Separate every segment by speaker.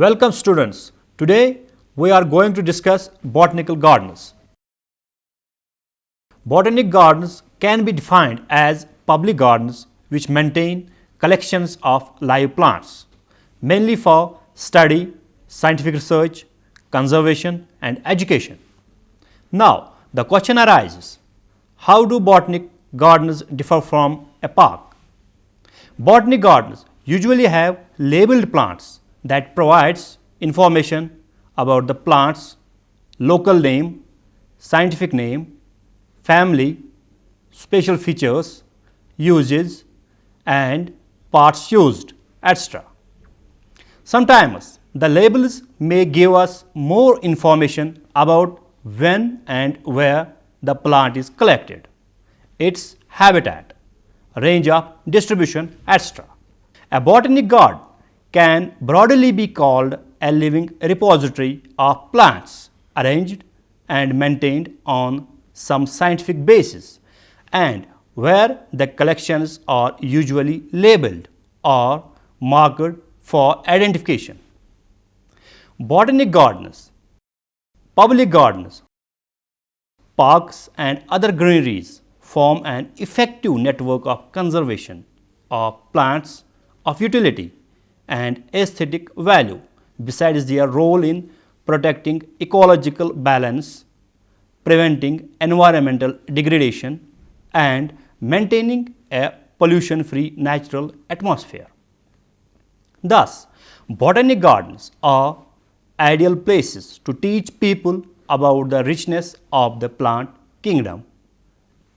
Speaker 1: Welcome students. Today we are going to discuss botanical gardens. Botanic gardens can be defined as public gardens which maintain collections of live plants, mainly for study, scientific research, conservation and education. Now the question arises, how do botanic gardens differ from a park? Botanic gardens usually have labeled plants that provides information about the plant's local name, scientific name, family, special features, uses and parts used, etc. Sometimes the labels may give us more information about when and where the plant is collected, its habitat, range of distribution, etc. A botanic garden can broadly be called a living repository of plants arranged and maintained on some scientific basis and where the collections are usually labeled or marked for identification. Botanic gardens, public gardens, parks and other greeneries form an effective network of conservation of plants of utility and aesthetic value, besides their role in protecting ecological balance, preventing environmental degradation and maintaining a pollution-free natural atmosphere. Thus, botanic gardens are ideal places to teach people about the richness of the plant kingdom,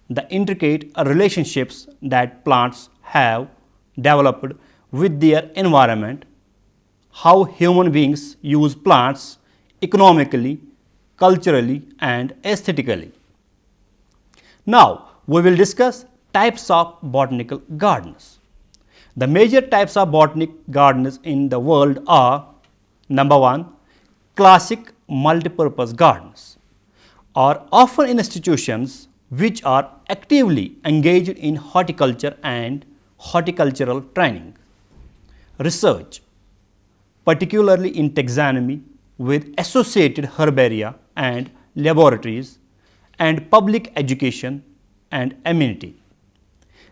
Speaker 1: the intricate relationships that plants have developed with their environment, how human beings use plants economically, culturally and aesthetically. Now, we will discuss types of botanical gardens. The major types of botanic gardens in the world are: number 1, classic multipurpose gardens are often institutions which are actively engaged in horticulture and horticultural training, research, particularly in taxonomy with associated herbaria and laboratories, and public education and amenity.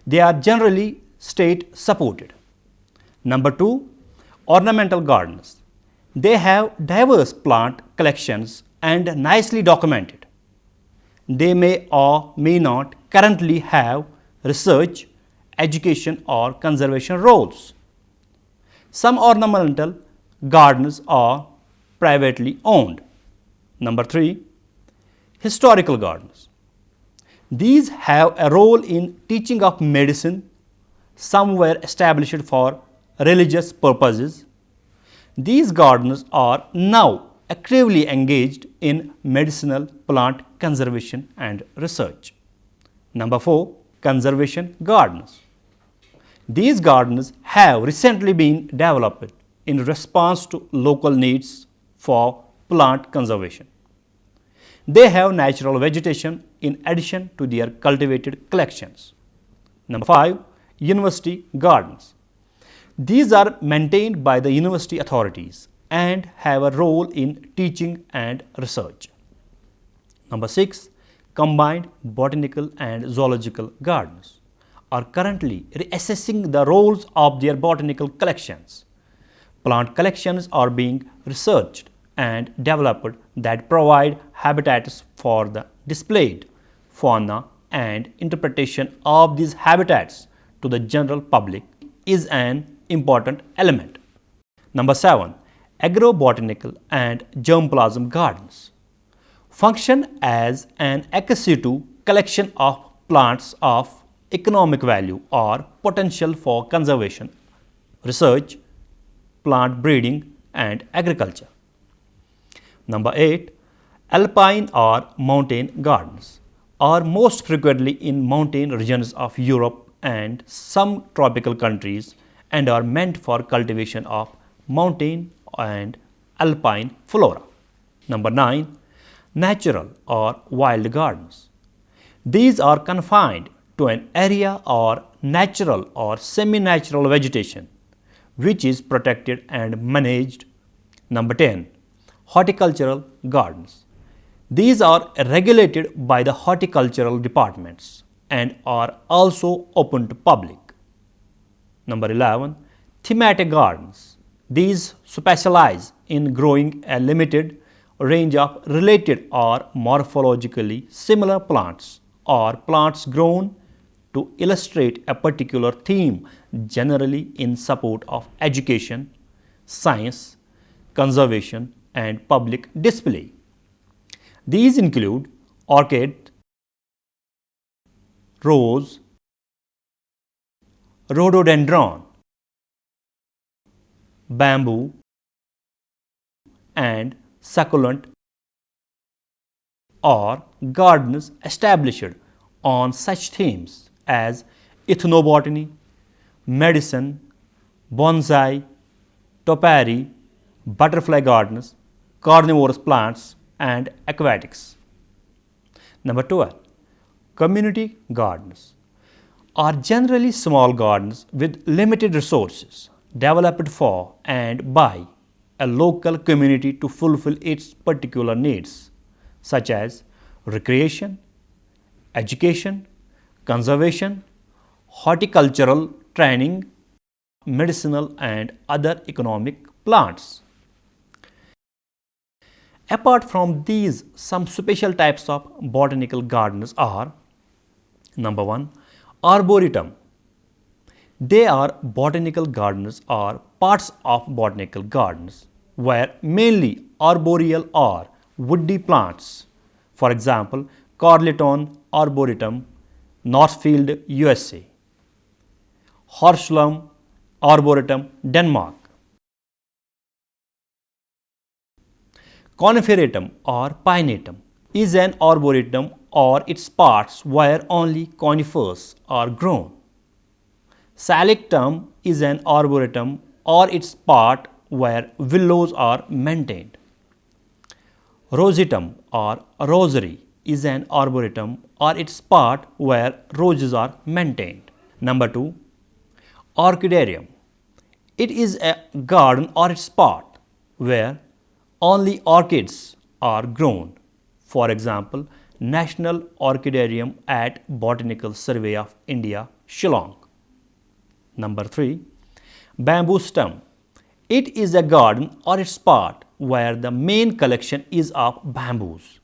Speaker 1: They are generally state supported. Number 2, ornamental gardens. They have diverse plant collections and nicely documented. They may or may not currently have research, education or conservation roles. Some ornamental gardens are privately owned. Number 3, historical gardens. These have a role in teaching of medicine. Some were established for religious purposes. These gardens are now actively engaged in medicinal plant conservation and research. Number 4, conservation gardens. These gardens have recently been developed in response to local needs for plant conservation. They have natural vegetation in addition to their cultivated collections. Number 5, university gardens. These are maintained by the university authorities and have a role in teaching and research. Number 6, combined botanical and zoological gardens are currently reassessing the roles of their botanical collections. Plant collections are being researched and developed that provide habitats for the displayed fauna, and interpretation of these habitats to the general public is an important element. Number 7, agrobotanical and germplasm gardens function as an ex situ collection of plants of economic value or potential for conservation, research, plant breeding and agriculture. Number 8, alpine or mountain gardens are most frequently in mountain regions of Europe and some tropical countries and are meant for cultivation of mountain and alpine flora. Number 9, natural or wild gardens. These are confined to an area or natural or semi-natural vegetation which is protected and managed Number 10. Horticultural gardens. These are regulated by the horticultural departments and are also open to public. Number 11. Thematic gardens. These specialize in growing a limited range of related or morphologically similar plants or plants grown to illustrate a particular theme, generally in support of education, science, conservation, and public display. These include orchid, rose, rhododendron, bamboo, and succulent, or gardens established on such themes as ethnobotany, medicine, bonsai, topiary, butterfly gardens, carnivorous plants, and aquatics. Number 12. Community gardens are generally small gardens with limited resources developed for and by a local community to fulfill its particular needs, such as recreation, education, conservation, horticultural training, medicinal, and other economic plants. Apart from these, some special types of botanical gardens are: number 1. Arboretum. They are botanical gardens or parts of botanical gardens where mainly arboreal or woody plants, for example, Carleton Arboretum, Northfield, USA; Horslum Arboretum, Denmark; Coniferatum or Pineatum is an arboretum or its parts where only conifers are grown. Salictum is an arboretum or its part where willows are maintained. Rosetum or rosary is an arboretum or its part where roses are maintained. Number 2. Orchidarium. It is a garden or its part where only orchids are grown. For example, National Orchidarium at Botanical Survey of India, Shillong. Number 3. Bamboo stem. It is a garden or its part where the main collection is of bamboos,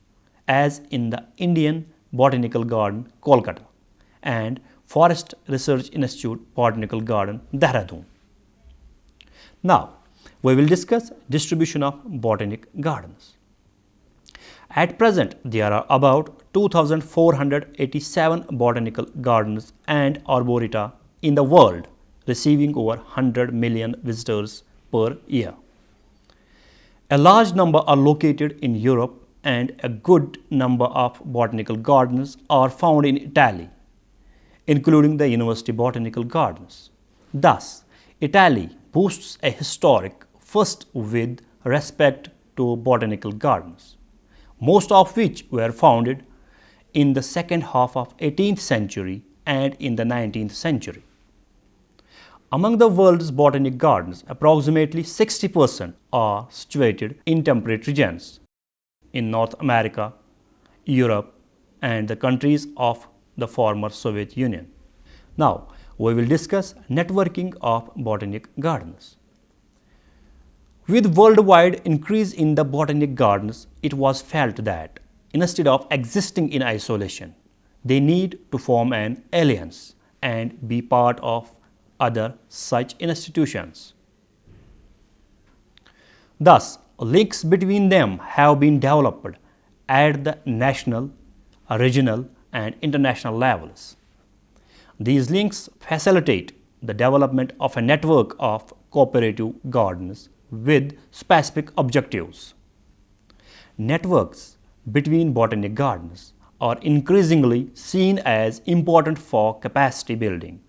Speaker 1: as in the Indian Botanical Garden, Kolkata, and Forest Research Institute Botanical Garden, Dehradun. Now, we will discuss distribution of botanic gardens. At present, there are about 2,487 botanical gardens and arboreta in the world, receiving over 100 million visitors per year. A large number are located in Europe and a good number of botanical gardens are found in Italy, including the University Botanical Gardens. Thus, Italy boasts a historic first with respect to botanical gardens, most of which were founded in the second half of 18th century and in the 19th century. Among the world's botanic gardens, approximately 60% are situated in temperate regions in North America, Europe, and the countries of the former Soviet Union. Now, we will discuss networking of botanic gardens. With worldwide increase in the botanic gardens, it was felt that instead of existing in isolation, they need to form an alliance and be part of other such institutions. Thus, links between them have been developed at the national, regional, and international levels. These links facilitate the development of a network of cooperative gardens with specific objectives. Networks between botanic gardens are increasingly seen as important for capacity building.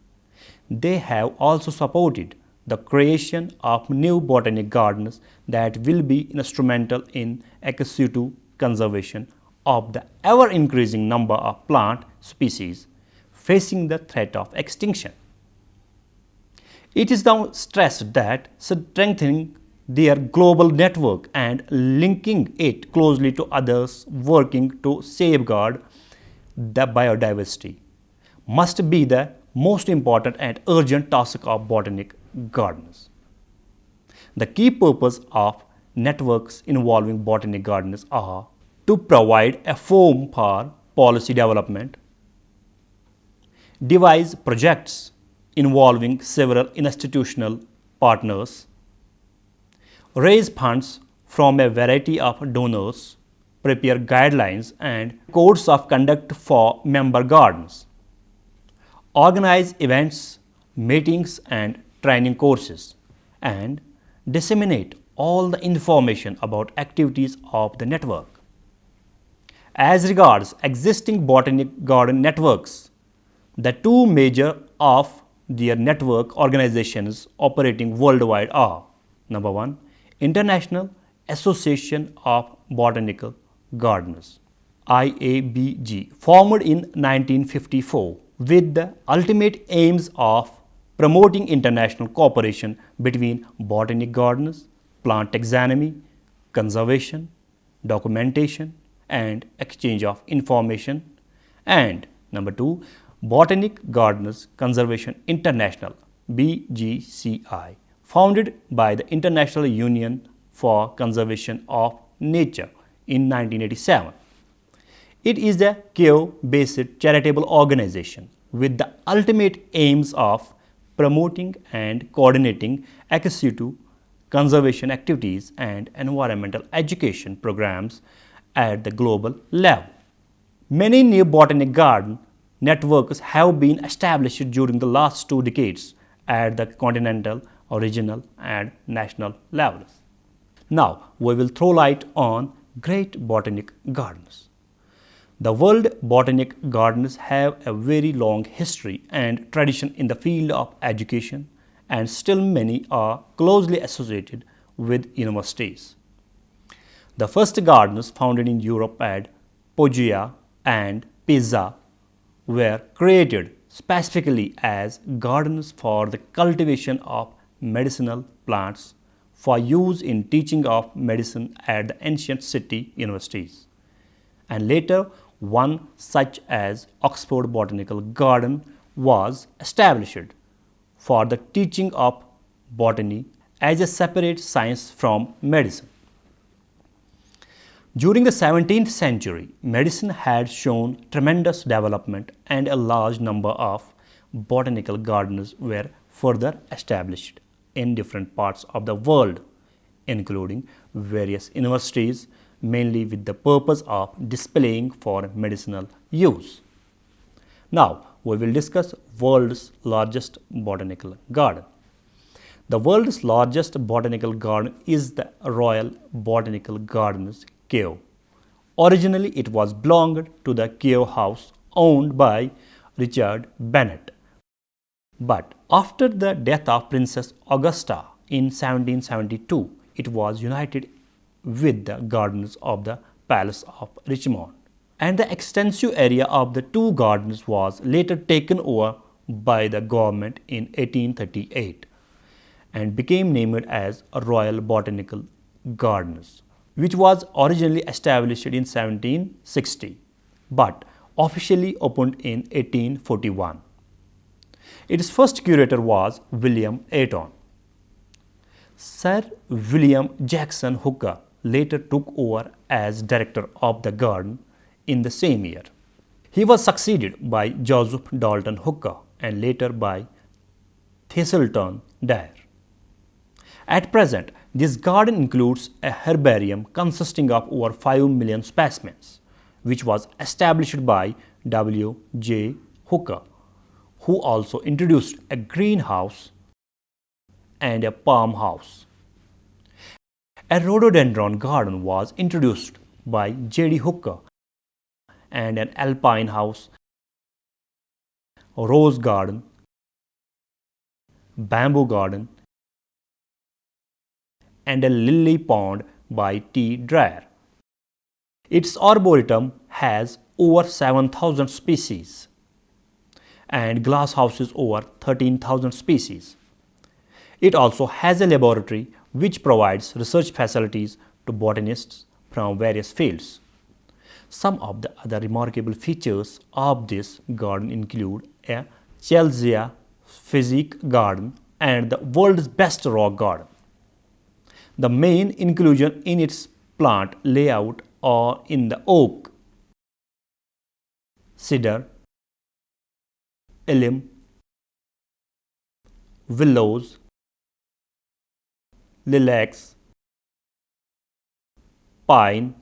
Speaker 1: They have also supported the creation of new botanic gardens that will be instrumental in ex situ conservation of the ever-increasing number of plant species facing the threat of extinction. It is now stressed that strengthening their global network and linking it closely to others working to safeguard the biodiversity must be the most important and urgent task of botanic gardens. The key purpose of networks involving botanic gardens are to provide a forum for policy development, devise projects involving several institutional partners, raise funds from a variety of donors, prepare guidelines and codes of conduct for member gardens, organize events, meetings and training courses, and disseminate all the information about activities of the network. As regards existing botanic garden networks, the two major of their network organizations operating worldwide are: number 1, International Association of Botanical Gardens, IABG, formed in 1954 with the ultimate aims of promoting international cooperation between botanic gardens, plant taxonomy, conservation, documentation, and exchange of information. And number 2, Botanic Gardens Conservation International, BGCI, founded by the International Union for Conservation of Nature in 1987. It is a Kiev-based charitable organization with the ultimate aims of promoting and coordinating ex situ conservation activities and environmental education programs at the global level. Many new botanic garden networks have been established during the last 2 decades at the continental, regional, and national levels. Now, we will throw light on great botanic gardens. The World Botanic Gardens have a very long history and tradition in the field of education, and still many are closely associated with universities. The first gardens founded in Europe at Poggia and Pisa were created specifically as gardens for the cultivation of medicinal plants for use in teaching of medicine at the ancient city universities. And later, one such as Oxford Botanical Garden was established for the teaching of botany as a separate science from medicine. During the 17th century, medicine had shown tremendous development and a large number of botanical gardens were further established in different parts of the world, including various universities, mainly with the purpose of displaying for medicinal use. Now, we will discuss world's largest botanical garden. The world's largest botanical garden is the Royal Botanical Gardens, Kew. Originally, it was belonged to the Kew House owned by Richard Bennett. But after the death of Princess Augusta in 1772, it was united with the gardens of the Palace of Richmond. And the extensive area of the two gardens was later taken over by the government in 1838 and became named as Royal Botanical Gardens, which was originally established in 1760 but officially opened in 1841. Its first curator was William Ayton. Sir William Jackson Hooker later took over as director of the garden in the same year. He was succeeded by Joseph Dalton Hooker and later by Thistleton Dyer. At present, this garden includes a herbarium consisting of over 5 million specimens, which was established by W. J. Hooker, who also introduced a greenhouse and a palm house. A rhododendron garden was introduced by J. D. Hooker, and an alpine house, rose garden, bamboo garden, and a lily pond by T. Dreyer. Its arboretum has over 7,000 species and glass houses over 13,000 species. It also has a laboratory which provides research facilities to botanists from various fields. Some of the other remarkable features of this garden include a Chelsea physique garden and the world's best rock garden. The main inclusion in its plant layout are in the oak, cedar, elm, willows, lilacs, pine,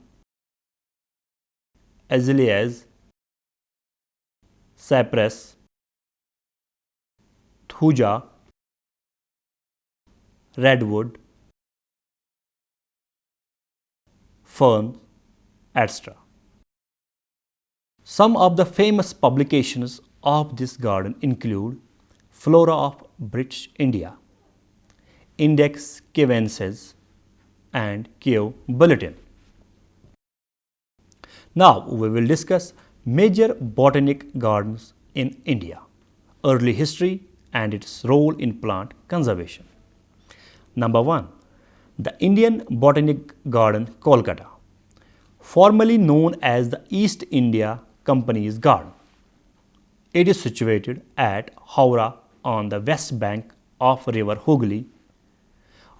Speaker 1: azaleas, cypress, thuja, redwood, fern, etc. Some of the famous publications of this garden include Flora of British India, Index Cavenses, and Kew Bulletin. Now we will discuss major botanic gardens in India, early history and its role in plant conservation. Number 1. The Indian Botanic Garden, Kolkata, formerly known as the East India Company's Garden. It is situated at Howrah on the west bank of river Hooghly.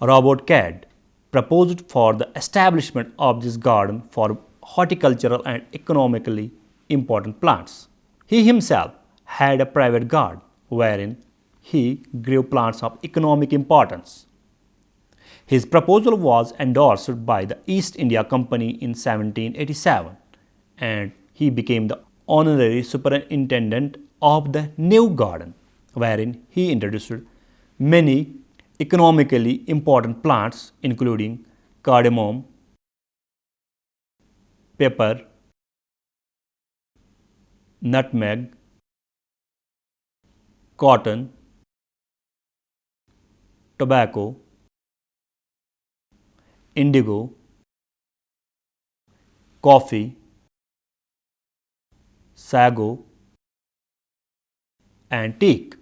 Speaker 1: Robert Cade proposed for the establishment of this garden for horticultural and economically important plants. He himself had a private garden wherein he grew plants of economic importance. His proposal was endorsed by the East India Company in 1787 and he became the honorary superintendent of the new garden, wherein he introduced many economically important plants including cardamom, pepper, nutmeg, cotton, tobacco, indigo, coffee, sago, and teak.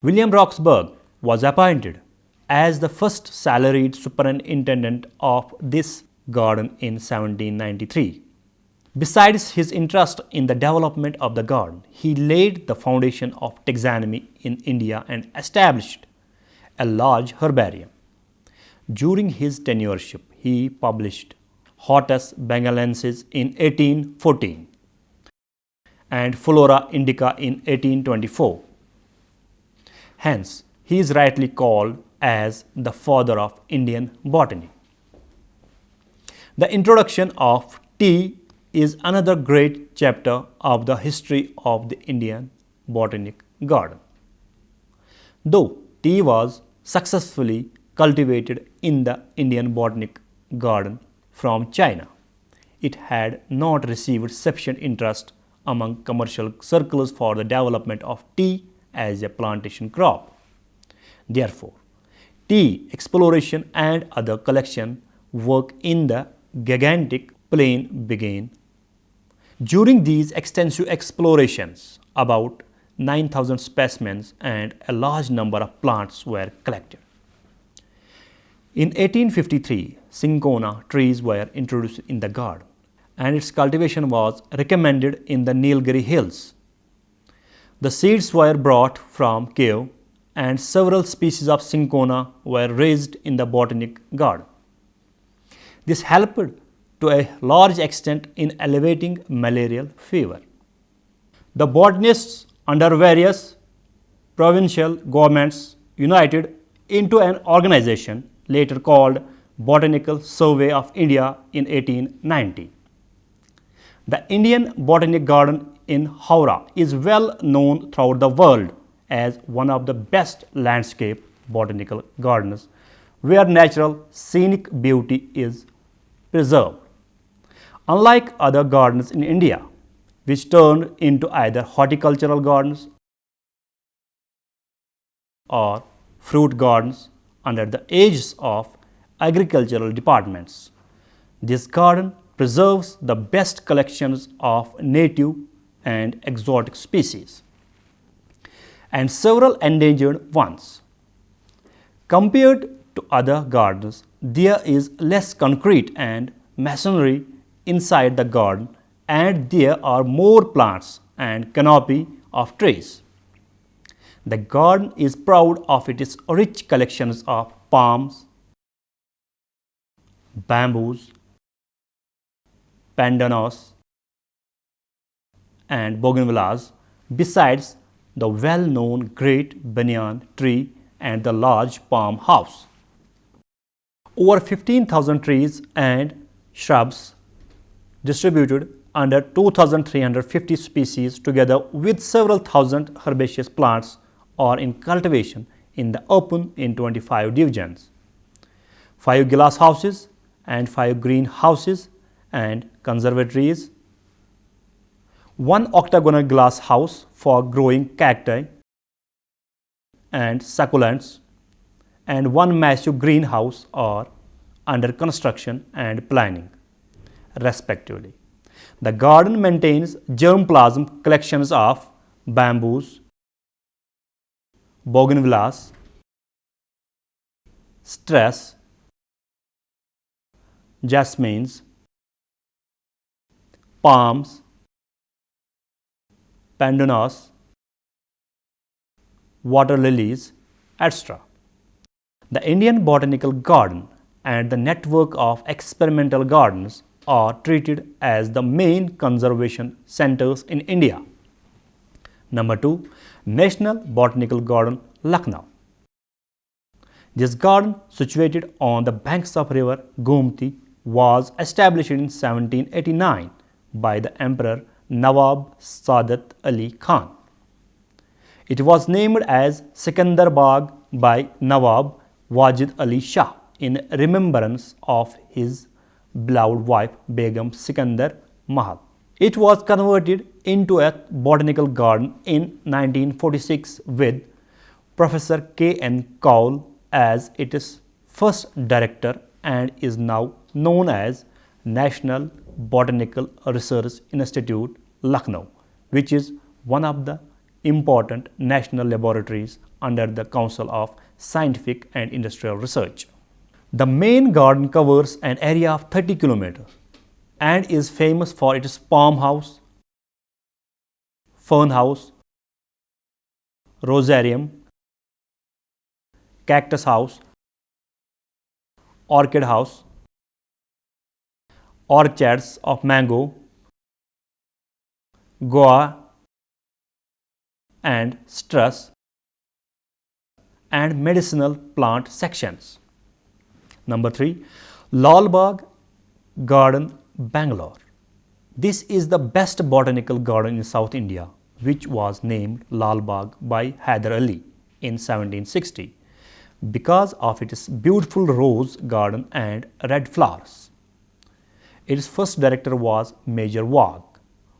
Speaker 1: William Roxburgh was appointed as the first salaried superintendent of this garden in 1793. Besides his interest in the development of the garden, he laid the foundation of taxonomy in India and established a large herbarium. During his tenureship, he published Hortus Bengalensis in 1814 and Flora Indica in 1824. Hence, he is rightly called as the father of Indian botany. The introduction of tea is another great chapter of the history of the Indian Botanic Garden. Though tea was successfully cultivated in the Indian Botanic Garden from China, it had not received sufficient interest among commercial circles for the development of tea as a plantation crop. Therefore, tea exploration and other collection work in the gigantic plain began. During these extensive explorations, about 9,000 specimens and a large number of plants were collected. In 1853, cinchona trees were introduced in the garden and its cultivation was recommended in the Nilgiri hills. The seeds were brought from Kew and several species of cinchona were raised in the botanic garden. This helped to a large extent in alleviating malarial fever. The botanists under various provincial governments united into an organization later called Botanical Survey of India in 1890. The Indian Botanic Garden in Howrah is well known throughout the world as one of the best landscape botanical gardens where natural scenic beauty is preserved. Unlike other gardens in India, which turned into either horticultural gardens or fruit gardens under the aegis of agricultural departments, this garden preserves the best collections of native and exotic species and several endangered ones. Compared to other gardens, there is less concrete and masonry inside the garden, and there are more plants and canopy of trees. The garden is proud of its rich collections of palms, bamboos, pandanus, and bougainvilleas, besides the well-known great banyan tree and the large palm house. Over 15,000 trees and shrubs distributed under 2,350 species together with several thousand herbaceous plants are in cultivation in the open in 25 divisions. 5 glass houses and 5 greenhouses and conservatories, 1 octagonal glass house for growing cacti and succulents, and 1 massive greenhouse are under construction and planning, respectively. The garden maintains germplasm collections of bamboos, bougainvilleas, stress, jasmines, palms, pandanus, water lilies, etc. The Indian Botanical Garden and the network of experimental gardens are treated as the main conservation centers in India. Number 2. National Botanical Garden, Lucknow. This garden, situated on the banks of river Gomti, was established in 1789 by the Emperor Nawab Saadat Ali Khan. It was named as Sikandar Bagh by Nawab Wajid Ali Shah in remembrance of his beloved wife Begum Sikandar Mahal. It was converted into a botanical garden in 1946 with Professor K. N. Kaul as its first director and is now known as National Botanical Research Institute, Lucknow, which is one of the important national laboratories under the Council of Scientific and Industrial Research. The main garden covers an area of 30 kilometers and is famous for its palm house, fern house, rosarium, cactus house, orchid house, orchards of mango, guava and citrus, and medicinal plant sections. Number 3. Lal Bagh Garden, Bangalore. This is the best botanical garden in South India, which was named Lal Bagh by Hyder Ali in 1760 because of its beautiful rose garden and red flowers. Its first director was Major Wagh,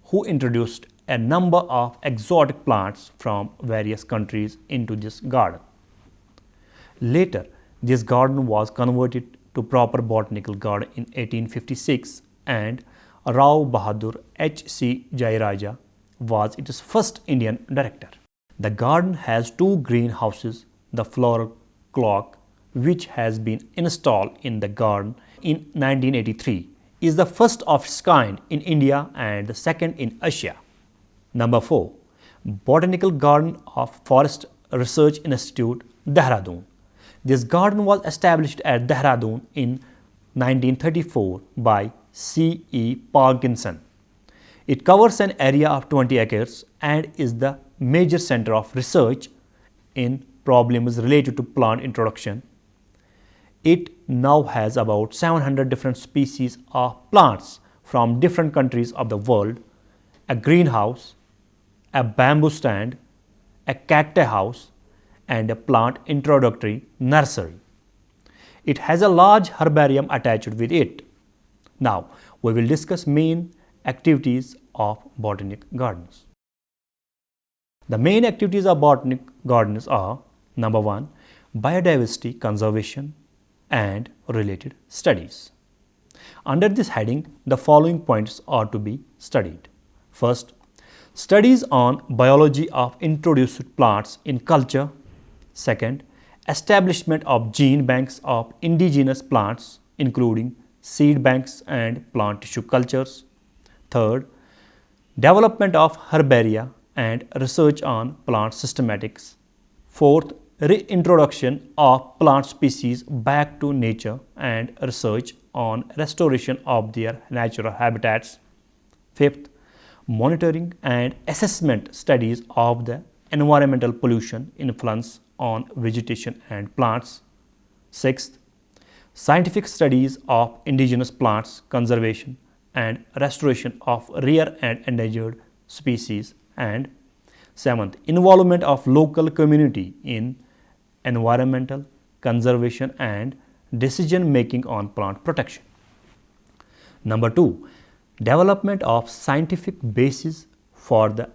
Speaker 1: who introduced a number of exotic plants from various countries into this garden. Later, this garden was converted to proper botanical garden in 1856 and Rao Bahadur H.C. Jairaja was its first Indian director. The garden has 2 greenhouses. The floral clock, which has been installed in the garden in 1983, is the first of its kind in India and the second in Asia. Number 4. Botanical Garden of Forest Research Institute, Dehradun. This garden was established at Dehradun in 1934 by C. E. Parkinson. It covers an area of 20 acres and is the major center of research in problems related to plant introduction. It now has about 700 different species of plants from different countries of the world, a greenhouse, a bamboo stand, a cacti house, and a plant introductory nursery. It has a large herbarium attached with it. Now, we will discuss main activities of botanic gardens. The main activities of botanic gardens are: number 1, biodiversity conservation and related studies. Under this heading, the following points are to be studied. First, studies on biology of introduced plants in culture. Second, establishment of gene banks of indigenous plants, including seed banks and plant tissue cultures. Third, development of herbaria and research on plant systematics. Fourth, reintroduction of plant species back to nature and research on restoration of their natural habitats. Fifth, monitoring and assessment studies of the environmental pollution influence on vegetation and plants. Sixth, scientific studies of indigenous plants conservation and restoration of rare and endangered species. And seventh, involvement of local community in environmental conservation and decision making on plant protection. Number 2, development of scientific basis for the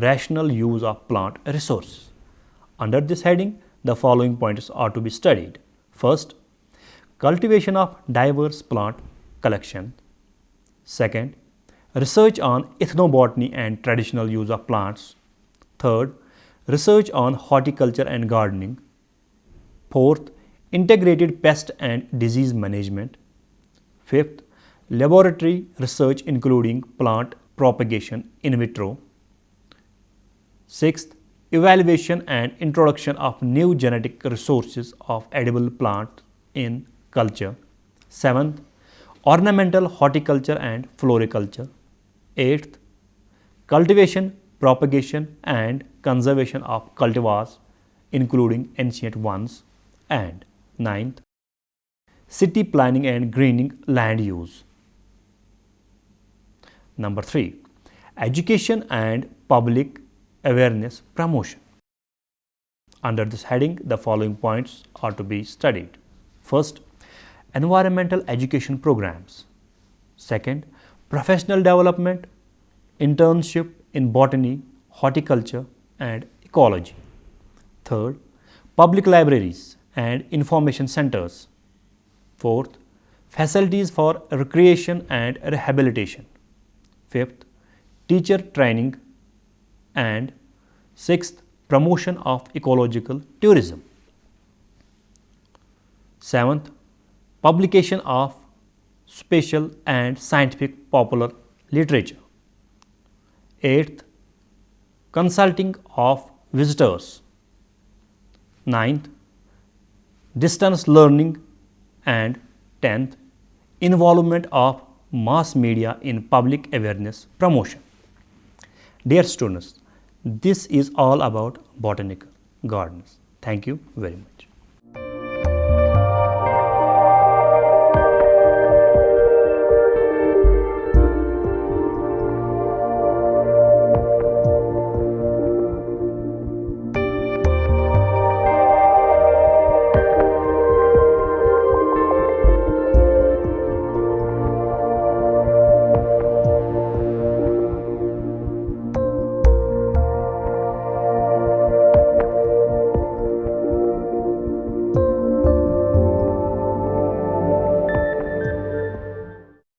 Speaker 1: rational use of plant resources. Under this heading, the following points are to be studied. First, cultivation of diverse plant collection. Second, research on ethnobotany and traditional use of plants. Third, research on horticulture and gardening. Fourth, integrated pest and disease management. Fifth, laboratory research including plant propagation in vitro. Sixth, evaluation and introduction of new genetic resources of edible plants in culture. Seventh, ornamental horticulture and floriculture. Eighth, cultivation, propagation and conservation of cultivars including ancient ones. And ninth, city planning and greening land use. Number 3, education and public awareness promotion. Under this heading, the following points are to be studied. First, environmental education programs. Second, professional development, internship in botany, horticulture and ecology. Third, public libraries and information centers. Fourth, facilities for recreation and rehabilitation. Fifth, teacher training. And sixth, promotion of ecological tourism. Seventh, publication of special and scientific popular literature. Eighth, consulting of visitors. Ninth, distance learning. And 10th, involvement of mass media in public awareness promotion. Dear students, this is all about botanical gardens. Thank you very much.